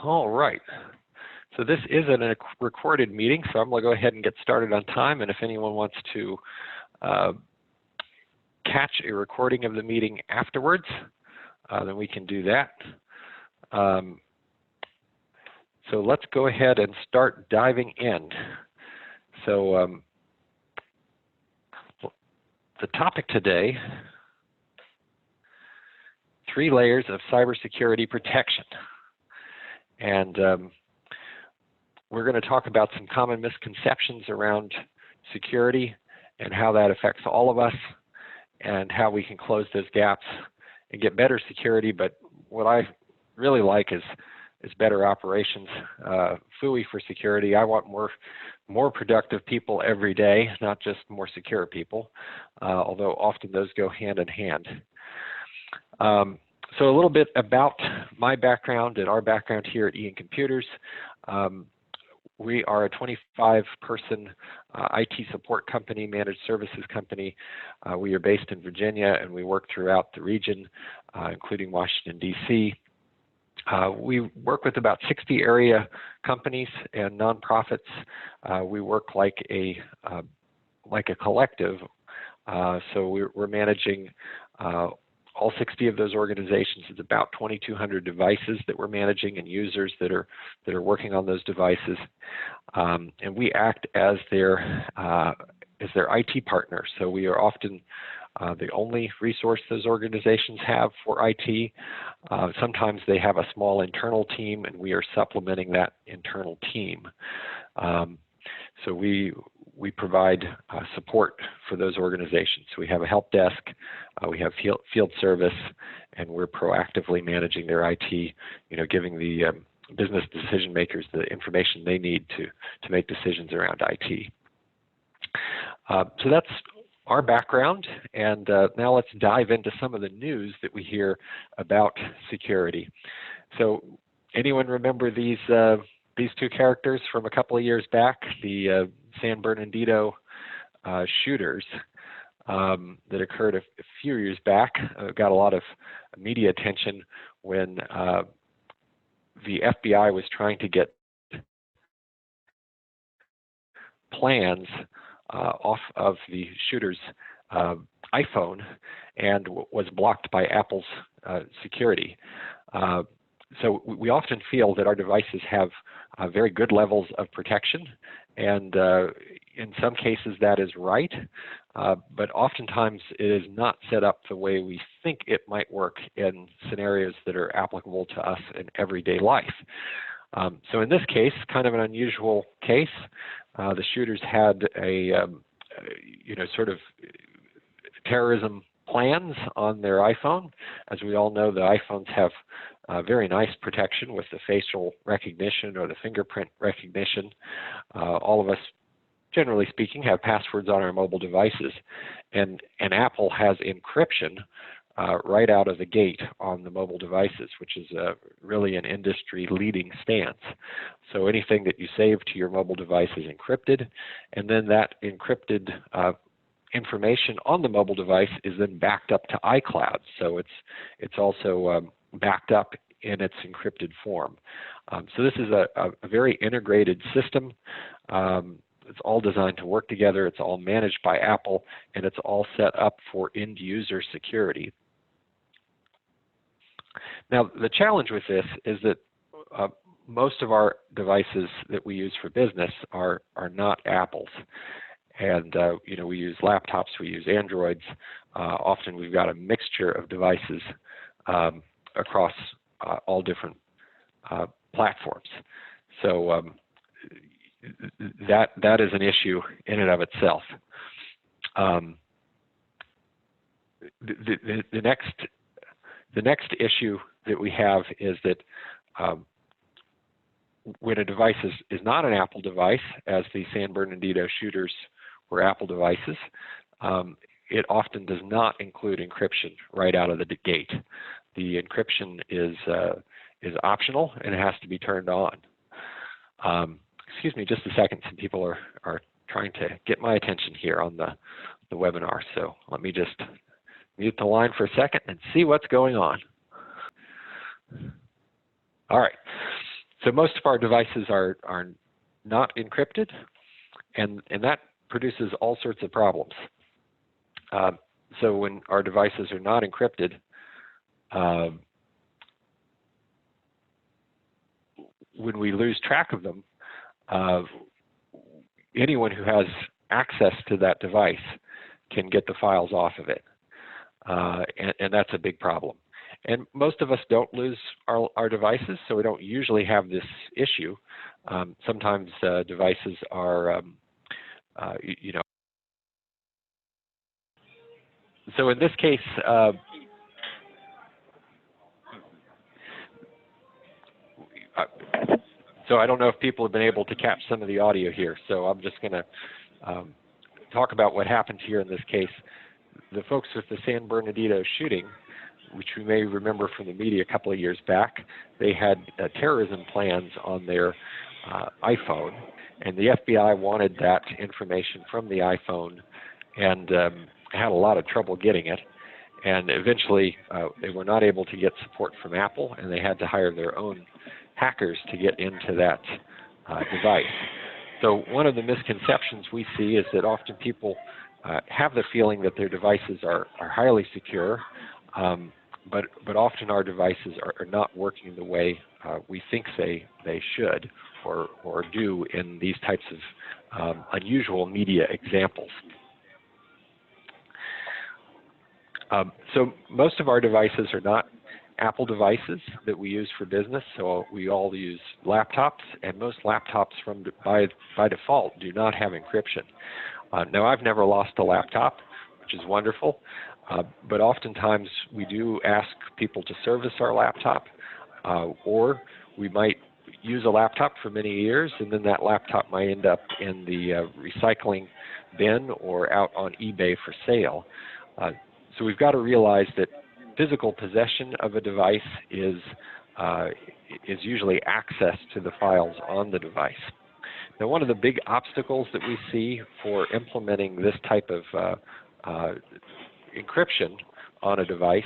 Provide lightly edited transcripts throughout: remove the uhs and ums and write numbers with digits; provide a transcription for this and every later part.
All right. So this is a recorded meeting, so I'm going to go ahead and get started on time. And if anyone wants to catch a recording of the meeting afterwards, then we can do that. So let's go ahead and start diving in. So the topic today, 3 layers of cybersecurity protection. And we're going to talk about some common misconceptions around security and how that affects all of us and how we can close those gaps and get better security. But what I really like is better operations. Phooey for security. I want more productive people every day, not just more secure people, although often those go hand in hand. So a little bit about my background and our background here at Ian Computers. We are a 25-person IT support company, managed services company. We are based in Virginia, and we work throughout the region, including Washington, D.C. We work with about 60 area companies and nonprofits. We work like a collective, so we're managing all 60 of those organizations. It's about 2,200 devices that we're managing and users that are working on those devices, and we act as their IT partner. So we are often the only resource those organizations have for IT. Sometimes they have a small internal team, and we are supplementing that internal team. So we provide support for those organizations. We have a help desk, we have field service, and we're proactively managing their IT, giving the business decision makers the information they need to make decisions around IT. So that's our background, and now let's dive into some of the news that we hear about security. So anyone remember these 2 characters from a couple of years back, the San Bernardino shooters that occurred a few years back? Got a lot of media attention when the FBI was trying to get plans off of the shooter's iPhone, and was blocked by Apple's security. So we often feel that our devices have very good levels of protection, and in some cases that is right, but oftentimes it is not set up the way we think it might work in scenarios that are applicable to us in everyday life. So in this case, kind of an unusual case, the shooters had a sort of terrorism plans on their iPhone. As we all know, the iPhones have very nice protection with the facial recognition or the fingerprint recognition. All of us, generally speaking, have passwords on our mobile devices, and Apple has encryption right out of the gate on the mobile devices, which is really an industry-leading stance. So anything that you save to your mobile device is encrypted, and then that encrypted information on the mobile device is then backed up to iCloud. So it's also backed up in its encrypted form. So this is a very integrated system. It's all designed to work together. It's all managed by Apple, and it's all set up for end-user security. Now, the challenge with this is that most of our devices that we use for business are not Apple's. And we use laptops, we use Androids. Often we've got a mixture of devices across all different platforms. So that is an issue in and of itself. The next issue that we have is that when a device is not an Apple device, as the San Bernardino shooters were Apple devices, it often does not include encryption right out of the gate. The encryption is optional, and it has to be turned on. Excuse me just a second, some people are trying to get my attention here on the webinar, so let me just mute the line for a second and see what's going on. All right. So most of our devices are not encrypted, and that produces all sorts of problems. So when our devices are not encrypted, when we lose track of them, anyone who has access to that device can get the files off of it, and that's a big problem. And most of us don't lose our devices, so we don't usually have this issue. Sometimes devices are, you know. So in this case, so I don't know if people have been able to catch some of the audio here, so I'm just going to talk about what happened here in this case. The folks with the San Bernardino shooting, which we may remember from the media a couple of years back, they had terrorism plans on their iPhone, and the FBI wanted that information from the iPhone and had a lot of trouble getting it. And eventually, they were not able to get support from Apple, and they had to hire their own hackers to get into that device. So one of the misconceptions we see is that often people have the feeling that their devices are highly secure, but often our devices are not working the way we think they should or do in these types of unusual media examples. So most of our devices are not Apple devices that we use for business, so we all use laptops, and most laptops by default do not have encryption. Now, I've never lost a laptop, which is wonderful, but oftentimes we do ask people to service our laptop, or we might use a laptop for many years, and then that laptop might end up in the recycling bin or out on eBay for sale. So we've got to realize that physical possession of a device is usually access to the files on the device. Now, one of the big obstacles that we see for implementing this type of encryption on a device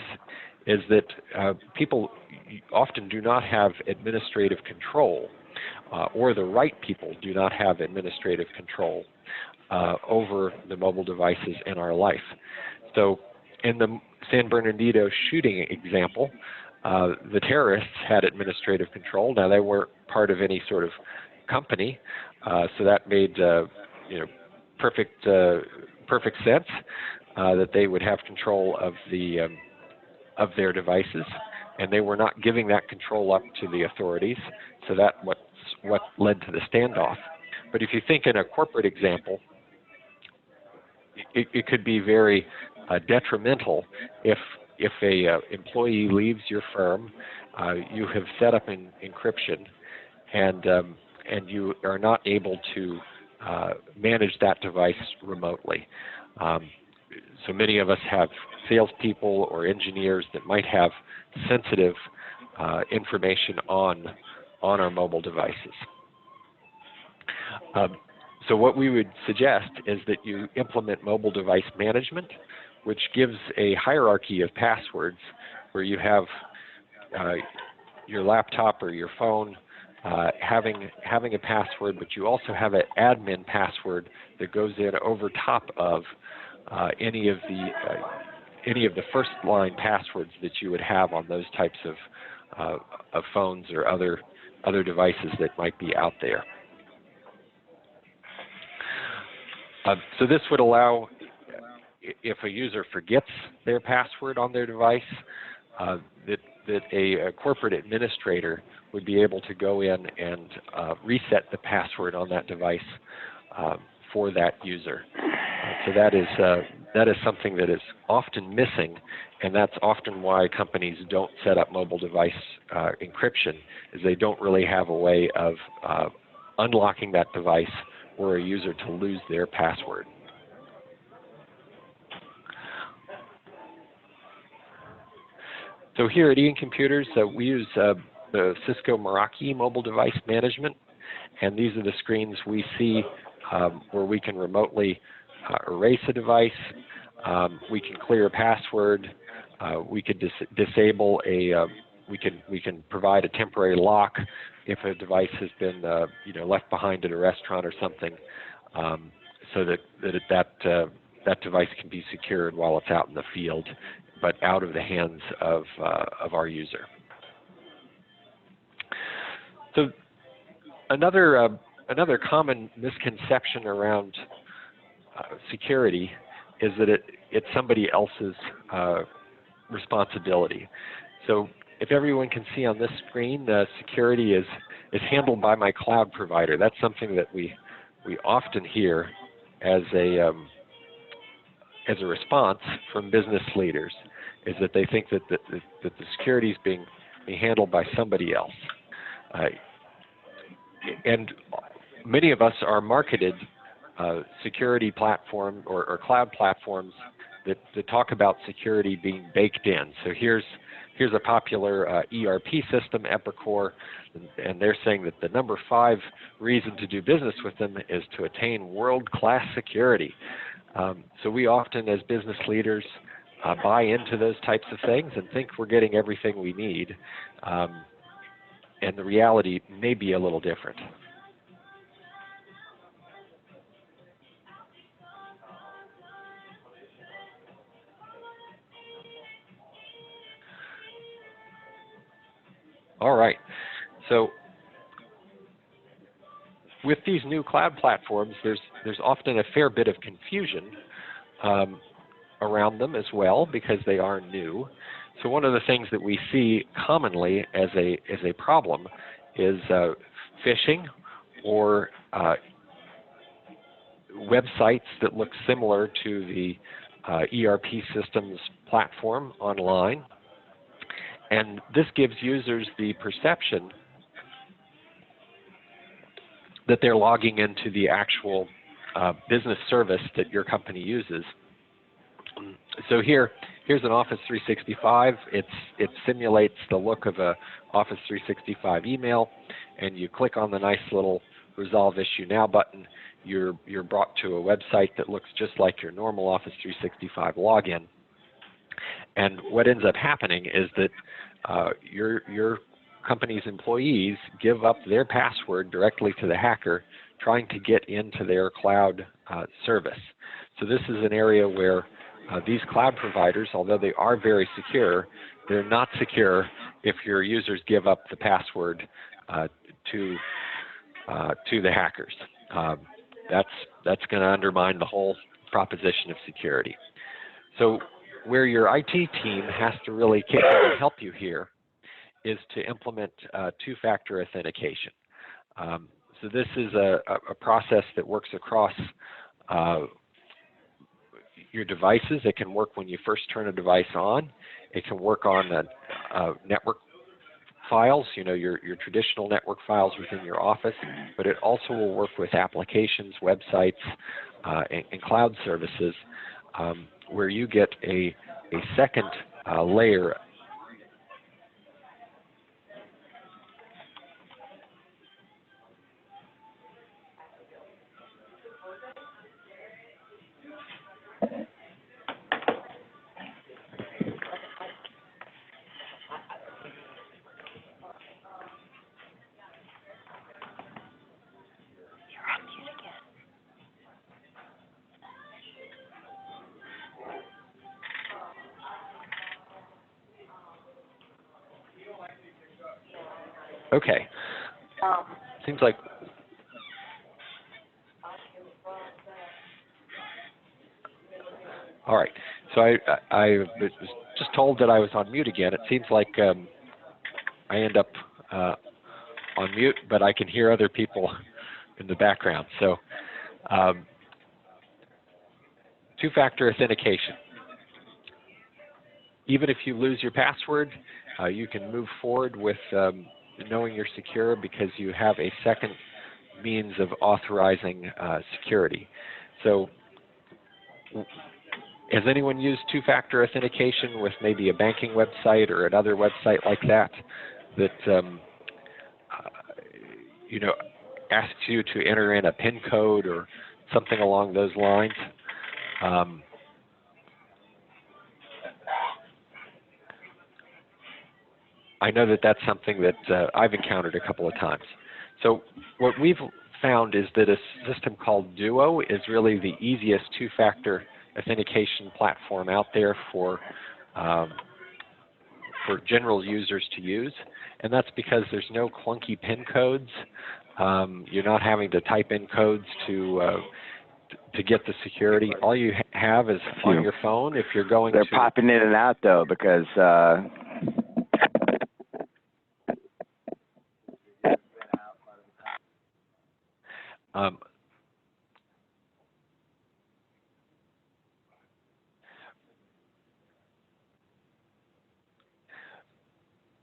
is that people often do not have administrative control, or the right people do not have administrative control over the mobile devices in our life. So in the San Bernardino shooting example, the terrorists had administrative control. Now, they weren't part of any sort of company, so that made perfect sense that they would have control of their devices, and they were not giving that control up to the authorities. So that's what led to the standoff. But if you think in a corporate example, it could be very detrimental if a employee leaves your firm, you have set up an encryption, and you are not able to manage that device remotely. So many of us have salespeople or engineers that might have sensitive information on our mobile devices. So what we would suggest is that you implement mobile device management, which gives a hierarchy of passwords where you have your laptop or your phone having a password, but you also have an admin password that goes in over top of any of the first line passwords that you would have on those types of phones or other devices that might be out there. So this would allow, if a user forgets their password on their device, that a corporate administrator would be able to go in and reset the password on that device for that user. So that is something that is often missing, and that's often why companies don't set up mobile device encryption, is they don't really have a way of unlocking that device for a user to lose their password. So here at Ian Computers, we use the Cisco Meraki mobile device management, and these are the screens we see where we can remotely erase a device, we can clear a password, we could disable we can provide a temporary lock, if a device has been left behind at a restaurant or something, so that device can be secured while it's out in the field, but out of the hands of our user. So another common misconception around security is that it's somebody else's responsibility. So if everyone can see on this screen, security is handled by my cloud provider. That's something that we often hear as a response from business leaders, is that they think that the security is being handled by somebody else. And many of us are marketed security platform or cloud platforms that talk about security being baked in. So here's a popular ERP system, Epicor, and they're saying that the number 5 reason to do business with them is to attain world-class security. So we often, as business leaders, buy into those types of things and think we're getting everything we need, and the reality may be a little different. All right, so with these new cloud platforms, there's often a fair bit of confusion around them as well, because they are new. So one of the things that we see commonly as a problem is phishing, or websites that look similar to the ERP systems platform online. And this gives users the perception that they're logging into the actual business service that your company uses. So here's an Office 365. It simulates the look of a Office 365 email, and you click on the nice little Resolve Issue Now button. You're brought to a website that looks just like your normal Office 365 login. And what ends up happening is that your company's employees give up their password directly to the hacker, trying to get into their cloud service. So this is an area where these cloud providers, although they are very secure, they're not secure if your users give up the password to the hackers. That's going to undermine the whole proposition of security. So where your IT team has to really kick in and help you here is to implement two-factor authentication. So this is a process that works across your devices. It can work when you first turn a device on. It can work on network files, your traditional network files within your office, but it also will work with applications, websites, and cloud services, where you get a second layer. Okay, seems like all right. So I was just told that I was on mute again. It seems like I end up on mute, but I can hear other people in the background. So two-factor authentication. Even if you lose your password, you can move forward with knowing you're secure because you have a second means of authorizing security. So has anyone used two-factor authentication with maybe a banking website or another website like that asks you to enter in a PIN code or something along those lines? I know that that's something that I've encountered a couple of times. So what we've found is that a system called Duo is really the easiest two-factor authentication platform out there for general users to use, and that's because there's no clunky PIN codes. You're not having to type in codes to get the security. All you have is on your phone. If you're going They're popping in and out though, because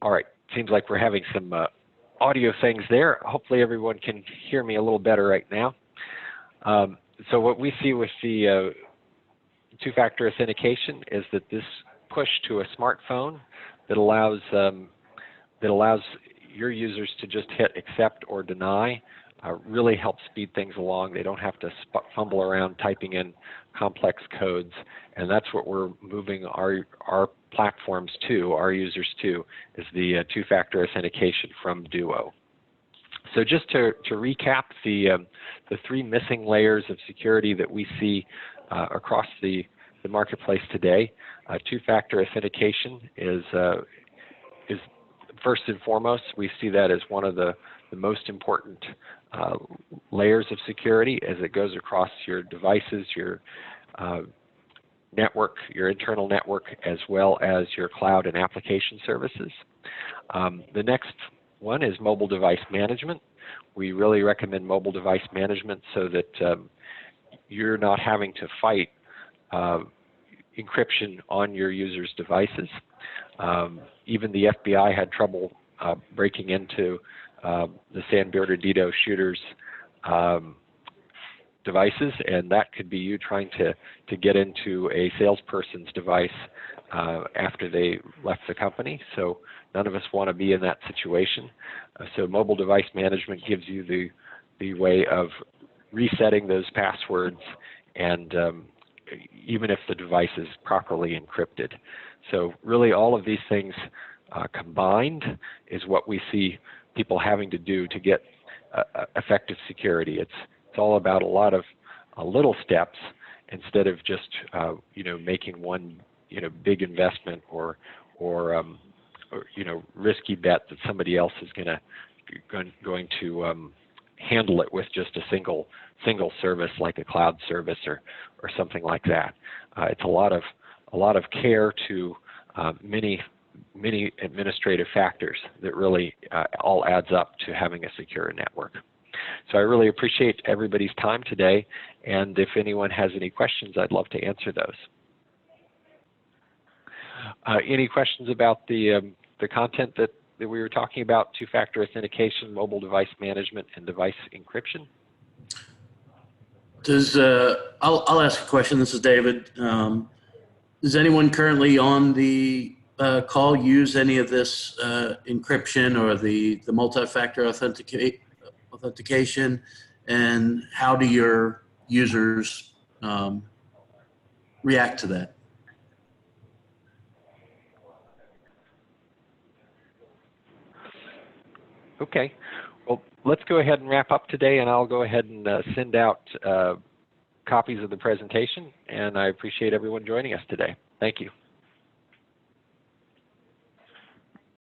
all right, seems like we're having some audio things there. Hopefully everyone can hear me a little better right now. So what we see with the two-factor authentication is that this push to a smartphone that allows your users to just hit accept or deny really helps speed things along. They don't have to fumble around typing in complex codes, and that's what we're moving our platforms to, our users to, is the two-factor authentication from Duo. So just to recap the three missing layers of security that we see across the marketplace today, two-factor authentication is first and foremost. We see that as one of the most important layers of security as it goes across your devices, your network, your internal network, as well as your cloud and application services. The next one is mobile device management. We really recommend mobile device management so that you're not having to fight encryption on your users' devices. Even the FBI had trouble breaking into the San Bernardino shooters' devices, and that could be you trying to get into a salesperson's device after they left the company. So none of us want to be in that situation. So mobile device management gives you the way of resetting those passwords, and even if the device is properly encrypted. So really all of these things combined is what we see people having to do to get effective security. It's all about a lot of little steps instead of just making one big investment or risky bet that somebody else is going to handle it with just a single service like a cloud service or something like that. It's a lot of care to many administrative factors that really all adds up to having a secure network. So I really appreciate everybody's time today, and if anyone has any questions, I'd love to answer those. Any questions about the content that we were talking about, two-factor authentication, mobile device management, and device encryption? I'll ask a question. This is David. Does anyone currently on the call use any of this encryption or the multi-factor authentication, and how do your users react to that? Okay, well, let's go ahead and wrap up today, and I'll go ahead and send out copies of the presentation, and I appreciate everyone joining us today. Thank you.